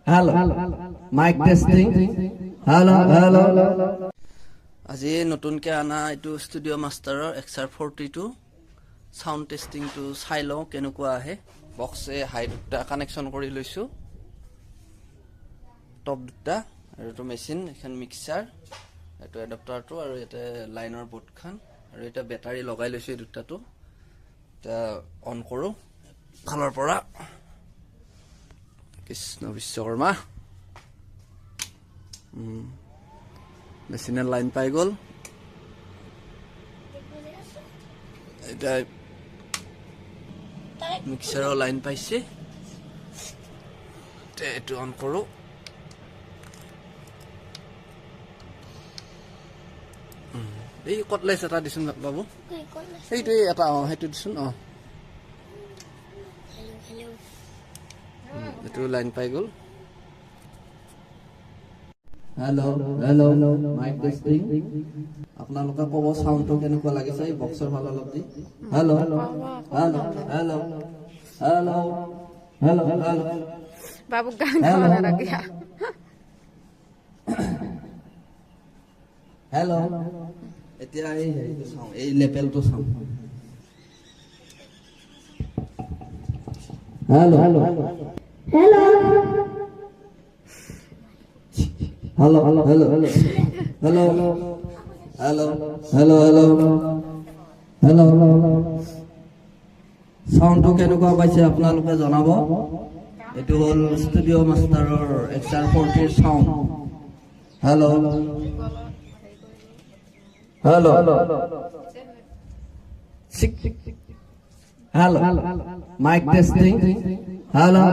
Hello. Mic testing. Hello. আজি নতুনকে আনা এইটো ষ্টুডিও মাষ্টাৰৰ XR42 সাউন্ড টেস্টিং টু চাই লওঁ কেনেকুৱা আহে বক্সে হাই দুটা কানেকশন কৰি লৈছো টপ দুটা আৰু এইটো মেচিন এখন মিক্সাৰ এইটো এডাপ্টাৰটো আৰু এটা লাইনৰ বোৰ্ড খান আৰু এটা বেটাৰী লগাই লৈছো এই দুটাটো এটা অন কৰো ফালৰ পৰা কৃষ্ণ বিশ্বকৰ্মা মেচিনেৰ লাইন পাই গল এটা মিক্সাৰৰ লাইন পাইছে এটো অন কৰো এই কটলেছ এটা দিছুন বাবু এইটো এটা হেতু দিছুন এটো লাইন পাই গল Hello. Mic testing. আপোনালোকে কব সাউন্ডটো কেনেকুৱা লাগিছে এই বক্সৰ ভাল অলপ দি হেল্ল বাবু গান গাওয়া না ৰাখিয়া হেল্ল এতিয়া এই হেৰিটো চাওঁ এই লেভেলটো চাওঁ হেল্ল সাউন্ডটো কেনেকুৱা পাইছে আপোনালোকে জনাব এটো হল ষ্টুডিও মাষ্টাৰৰ XR40 sound hello Mic testing. Hello.